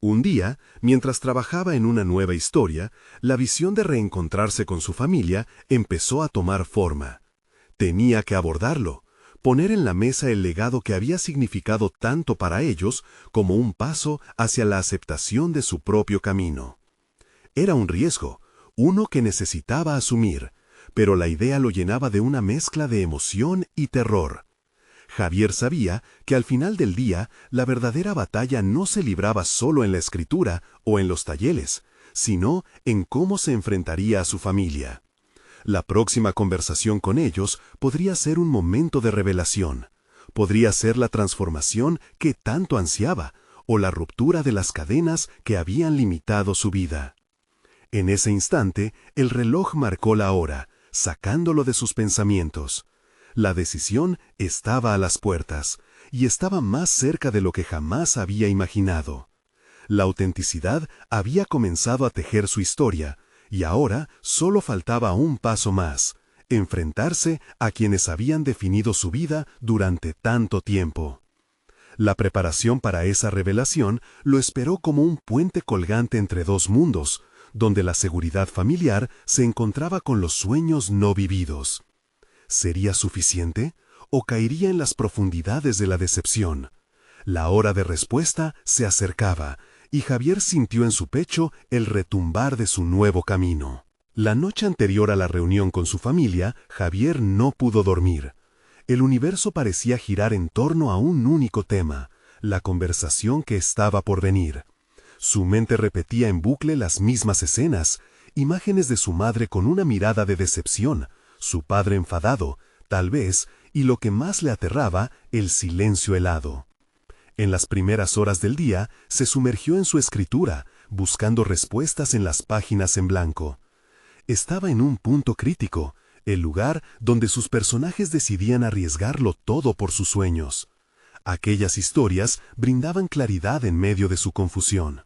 Un día, mientras trabajaba en una nueva historia, la visión de reencontrarse con su familia empezó a tomar forma. Tenía que abordarlo, poner en la mesa el legado que había significado tanto para ellos como un paso hacia la aceptación de su propio camino. Era un riesgo, uno que necesitaba asumir, pero la idea lo llenaba de una mezcla de emoción y terror. Javier sabía que al final del día la verdadera batalla no se libraba solo en la escritura o en los talleres, sino en cómo se enfrentaría a su familia. La próxima conversación con ellos podría ser un momento de revelación, podría ser la transformación que tanto ansiaba o la ruptura de las cadenas que habían limitado su vida. En ese instante, el reloj marcó la hora, sacándolo de sus pensamientos. La decisión estaba a las puertas, y estaba más cerca de lo que jamás había imaginado. La autenticidad había comenzado a tejer su historia, y ahora solo faltaba un paso más, enfrentarse a quienes habían definido su vida durante tanto tiempo. La preparación para esa revelación lo esperó como un puente colgante entre dos mundos, donde la seguridad familiar se encontraba con los sueños no vividos. ¿Sería suficiente o caería en las profundidades de la decepción? La hora de respuesta se acercaba, y Javier sintió en su pecho el retumbar de su nuevo camino. La noche anterior a la reunión con su familia, Javier no pudo dormir. El universo parecía girar en torno a un único tema, la conversación que estaba por venir. Su mente repetía en bucle las mismas escenas, imágenes de su madre con una mirada de decepción, su padre enfadado, tal vez, y lo que más le aterraba, el silencio helado. En las primeras horas del día, se sumergió en su escritura, buscando respuestas en las páginas en blanco. Estaba en un punto crítico, el lugar donde sus personajes decidían arriesgarlo todo por sus sueños. Aquellas historias brindaban claridad en medio de su confusión.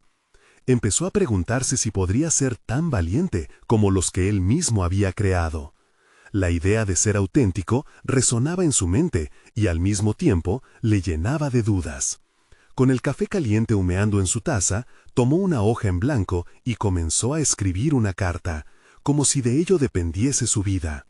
Empezó a preguntarse si podría ser tan valiente como los que él mismo había creado. La idea de ser auténtico resonaba en su mente y al mismo tiempo le llenaba de dudas. Con el café caliente humeando en su taza, tomó una hoja en blanco y comenzó a escribir una carta, como si de ello dependiese su vida.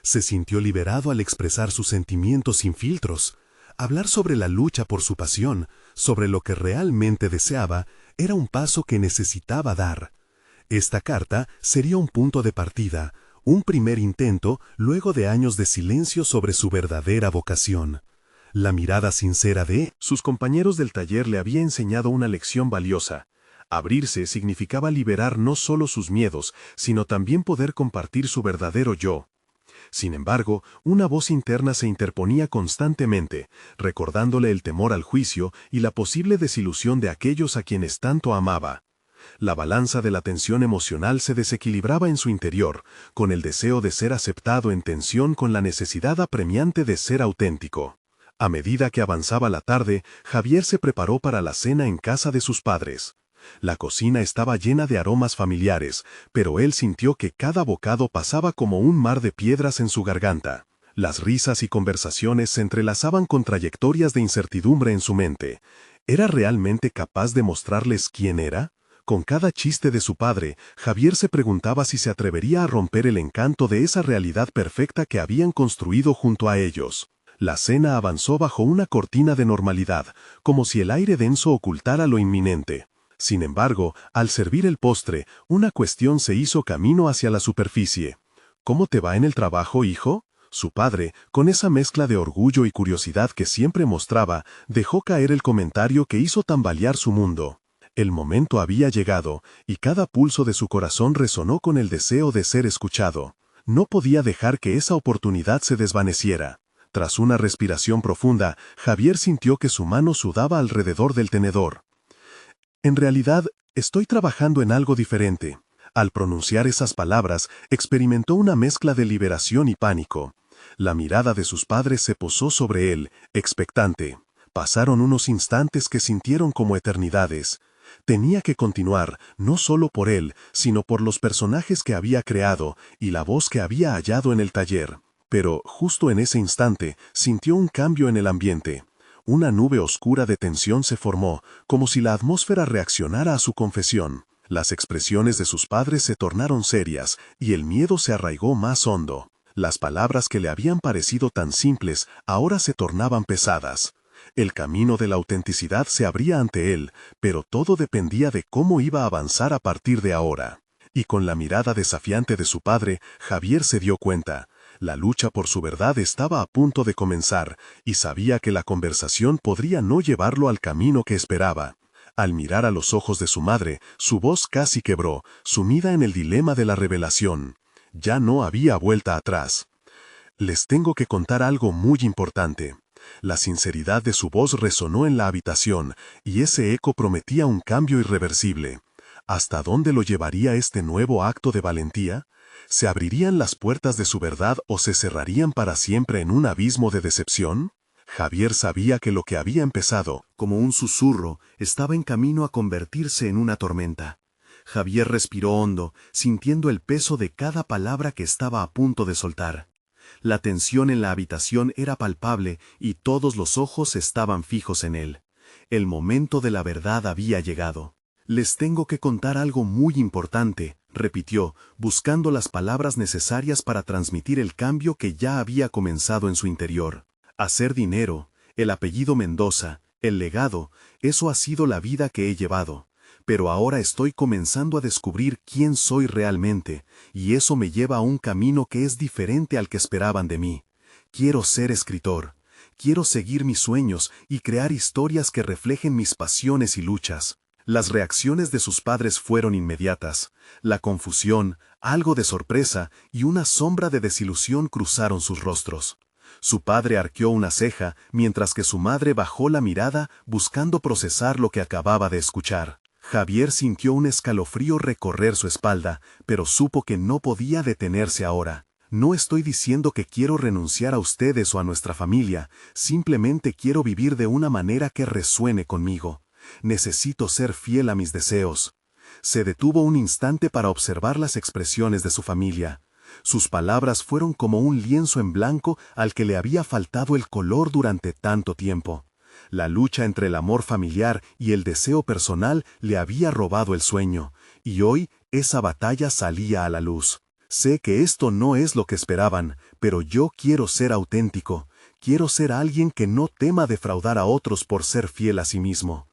Se sintió liberado al expresar sus sentimientos sin filtros. Hablar sobre la lucha por su pasión, sobre lo que realmente deseaba, era un paso que necesitaba dar. Esta carta sería un punto de partida, un primer intento luego de años de silencio sobre su verdadera vocación. La mirada sincera de sus compañeros del taller le había enseñado una lección valiosa. Abrirse significaba liberar no solo sus miedos, sino también poder compartir su verdadero yo. Sin embargo, una voz interna se interponía constantemente, recordándole el temor al juicio y la posible desilusión de aquellos a quienes tanto amaba. La balanza de la tensión emocional se desequilibraba en su interior, con el deseo de ser aceptado en tensión con la necesidad apremiante de ser auténtico. A medida que avanzaba la tarde, Javier se preparó para la cena en casa de sus padres. La cocina estaba llena de aromas familiares, pero él sintió que cada bocado pasaba como un mar de piedras en su garganta. Las risas y conversaciones se entrelazaban con trayectorias de incertidumbre en su mente. ¿Era realmente capaz de mostrarles quién era? Con cada chiste de su padre, Javier se preguntaba si se atrevería a romper el encanto de esa realidad perfecta que habían construido junto a ellos. La cena avanzó bajo una cortina de normalidad, como si el aire denso ocultara lo inminente. Sin embargo, al servir el postre, una cuestión se hizo camino hacia la superficie. ¿Cómo te va en el trabajo, hijo? Su padre, con esa mezcla de orgullo y curiosidad que siempre mostraba, dejó caer el comentario que hizo tambalear su mundo. El momento había llegado, y cada pulso de su corazón resonó con el deseo de ser escuchado. No podía dejar que esa oportunidad se desvaneciera. Tras una respiración profunda, Javier sintió que su mano sudaba alrededor del tenedor. En realidad, estoy trabajando en algo diferente. Al pronunciar esas palabras, experimentó una mezcla de liberación y pánico. La mirada de sus padres se posó sobre él, expectante. Pasaron unos instantes que sintieron como eternidades. Tenía que continuar, no solo por él, sino por los personajes que había creado y la voz que había hallado en el taller. Pero, justo en ese instante, sintió un cambio en el ambiente. Una nube oscura de tensión se formó, como si la atmósfera reaccionara a su confesión. Las expresiones de sus padres se tornaron serias, y el miedo se arraigó más hondo. Las palabras que le habían parecido tan simples ahora se tornaban pesadas. El camino de la autenticidad se abría ante él, pero todo dependía de cómo iba a avanzar a partir de ahora. Y con la mirada desafiante de su padre, Javier se dio cuenta. La lucha por su verdad estaba a punto de comenzar, y sabía que la conversación podría no llevarlo al camino que esperaba. Al mirar a los ojos de su madre, su voz casi quebró, sumida en el dilema de la revelación. Ya no había vuelta atrás. Les tengo que contar algo muy importante. La sinceridad de su voz resonó en la habitación, y ese eco prometía un cambio irreversible. ¿Hasta dónde lo llevaría este nuevo acto de valentía? ¿Se abrirían las puertas de su verdad o se cerrarían para siempre en un abismo de decepción? Javier sabía que lo que había empezado, como un susurro, estaba en camino a convertirse en una tormenta. Javier respiró hondo, sintiendo el peso de cada palabra que estaba a punto de soltar. La tensión en la habitación era palpable y todos los ojos estaban fijos en él. El momento de la verdad había llegado. «Les tengo que contar algo muy importante», repitió, buscando las palabras necesarias para transmitir el cambio que ya había comenzado en su interior. Hacer dinero, el apellido Mendoza, el legado, eso ha sido la vida que he llevado. Pero ahora estoy comenzando a descubrir quién soy realmente, y eso me lleva a un camino que es diferente al que esperaban de mí. Quiero ser escritor. Quiero seguir mis sueños y crear historias que reflejen mis pasiones y luchas. Las reacciones de sus padres fueron inmediatas. La confusión, algo de sorpresa y una sombra de desilusión cruzaron sus rostros. Su padre arqueó una ceja, mientras que su madre bajó la mirada buscando procesar lo que acababa de escuchar. Javier sintió un escalofrío recorrer su espalda, pero supo que no podía detenerse ahora. No estoy diciendo que quiero renunciar a ustedes o a nuestra familia, simplemente quiero vivir de una manera que resuene conmigo. Necesito ser fiel a mis deseos. Se detuvo un instante para observar las expresiones de su familia. Sus palabras fueron como un lienzo en blanco al que le había faltado el color durante tanto tiempo. La lucha entre el amor familiar y el deseo personal le había robado el sueño, y hoy esa batalla salía a la luz. Sé que esto no es lo que esperaban, pero yo quiero ser auténtico. Quiero ser alguien que no tema defraudar a otros por ser fiel a sí mismo.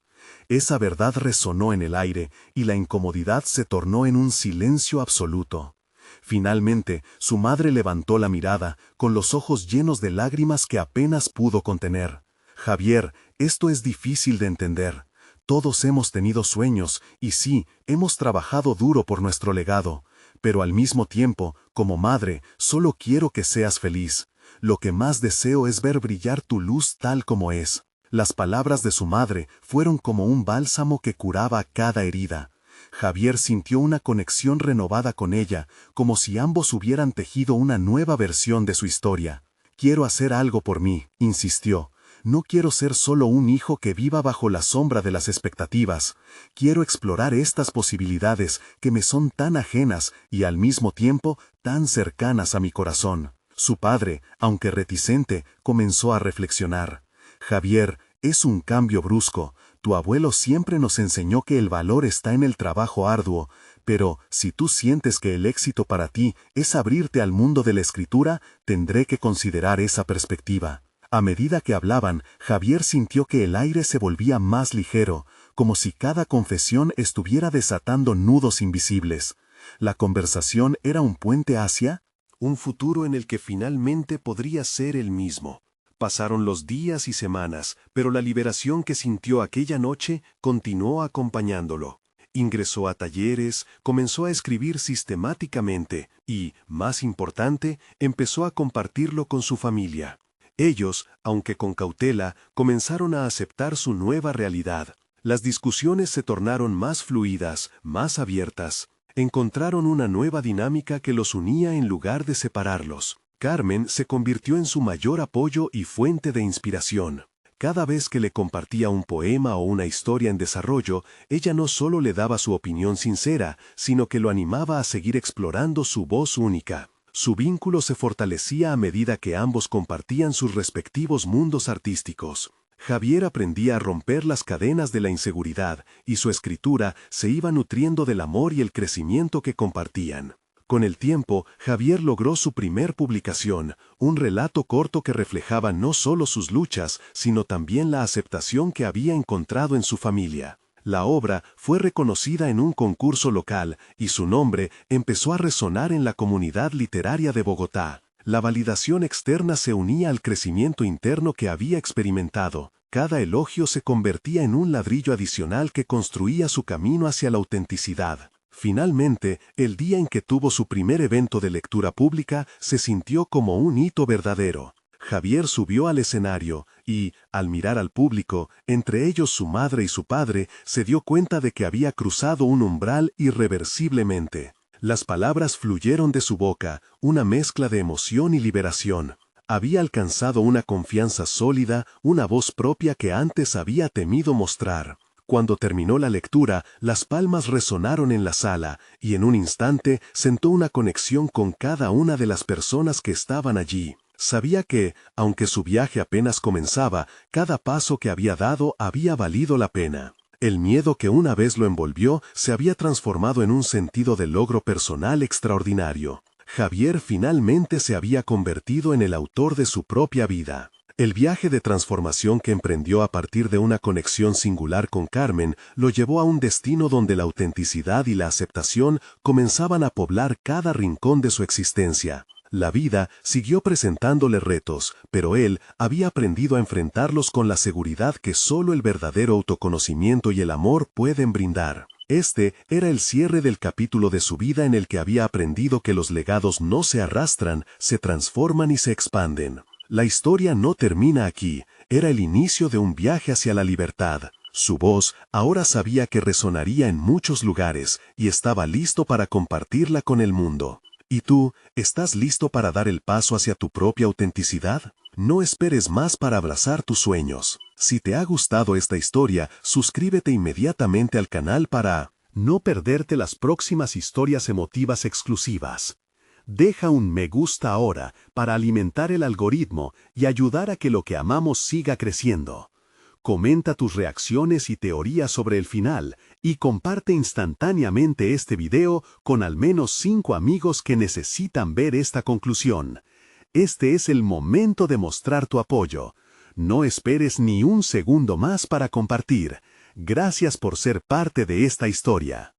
Esa verdad resonó en el aire, y la incomodidad se tornó en un silencio absoluto. Finalmente, su madre levantó la mirada, con los ojos llenos de lágrimas que apenas pudo contener. «Javier, esto es difícil de entender. Todos hemos tenido sueños, y sí, hemos trabajado duro por nuestro legado. Pero al mismo tiempo, como madre, solo quiero que seas feliz. Lo que más deseo es ver brillar tu luz tal como es». Las palabras de su madre fueron como un bálsamo que curaba cada herida. Javier sintió una conexión renovada con ella, como si ambos hubieran tejido una nueva versión de su historia. «Quiero hacer algo por mí», insistió. «No quiero ser solo un hijo que viva bajo la sombra de las expectativas. Quiero explorar estas posibilidades que me son tan ajenas y al mismo tiempo tan cercanas a mi corazón». Su padre, aunque reticente, comenzó a reflexionar. «Javier, es un cambio brusco. Tu abuelo siempre nos enseñó que el valor está en el trabajo arduo, pero si tú sientes que el éxito para ti es abrirte al mundo de la escritura, tendré que considerar esa perspectiva». A medida que hablaban, Javier sintió que el aire se volvía más ligero, como si cada confesión estuviera desatando nudos invisibles. La conversación era un puente hacia un futuro en el que finalmente podría ser el mismo. Pasaron los días y semanas, pero la liberación que sintió aquella noche continuó acompañándolo. Ingresó a talleres, comenzó a escribir sistemáticamente y, más importante, empezó a compartirlo con su familia. Ellos, aunque con cautela, comenzaron a aceptar su nueva realidad. Las discusiones se tornaron más fluidas, más abiertas. Encontraron una nueva dinámica que los unía en lugar de separarlos. Carmen se convirtió en su mayor apoyo y fuente de inspiración. Cada vez que le compartía un poema o una historia en desarrollo, ella no solo le daba su opinión sincera, sino que lo animaba a seguir explorando su voz única. Su vínculo se fortalecía a medida que ambos compartían sus respectivos mundos artísticos. Javier aprendía a romper las cadenas de la inseguridad y su escritura se iba nutriendo del amor y el crecimiento que compartían. Con el tiempo, Javier logró su primer publicación, un relato corto que reflejaba no solo sus luchas, sino también la aceptación que había encontrado en su familia. La obra fue reconocida en un concurso local y su nombre empezó a resonar en la comunidad literaria de Bogotá. La validación externa se unía al crecimiento interno que había experimentado. Cada elogio se convertía en un ladrillo adicional que construía su camino hacia la autenticidad. Finalmente, el día en que tuvo su primer evento de lectura pública se sintió como un hito verdadero. Javier subió al escenario y, al mirar al público, entre ellos su madre y su padre, se dio cuenta de que había cruzado un umbral irreversiblemente. Las palabras fluyeron de su boca, una mezcla de emoción y liberación. Había alcanzado una confianza sólida, una voz propia que antes había temido mostrar. Cuando terminó la lectura, las palmas resonaron en la sala, y en un instante sentó una conexión con cada una de las personas que estaban allí. Sabía que, aunque su viaje apenas comenzaba, cada paso que había dado había valido la pena. El miedo que una vez lo envolvió se había transformado en un sentido de logro personal extraordinario. Javier finalmente se había convertido en el autor de su propia vida. El viaje de transformación que emprendió a partir de una conexión singular con Carmen lo llevó a un destino donde la autenticidad y la aceptación comenzaban a poblar cada rincón de su existencia. La vida siguió presentándole retos, pero él había aprendido a enfrentarlos con la seguridad que solo el verdadero autoconocimiento y el amor pueden brindar. Este era el cierre del capítulo de su vida en el que había aprendido que los legados no se arrastran, se transforman y se expanden. La historia no termina aquí, era el inicio de un viaje hacia la libertad. Su voz ahora sabía que resonaría en muchos lugares y estaba listo para compartirla con el mundo. ¿Y tú, estás listo para dar el paso hacia tu propia autenticidad? No esperes más para abrazar tus sueños. Si te ha gustado esta historia, suscríbete inmediatamente al canal para no perderte las próximas historias emotivas exclusivas. Deja un me gusta ahora para alimentar el algoritmo y ayudar a que lo que amamos siga creciendo. Comenta tus reacciones y teorías sobre el final y comparte instantáneamente este video con al menos 5 amigos que necesitan ver esta conclusión. Este es el momento de mostrar tu apoyo. No esperes ni un segundo más para compartir. Gracias por ser parte de esta historia.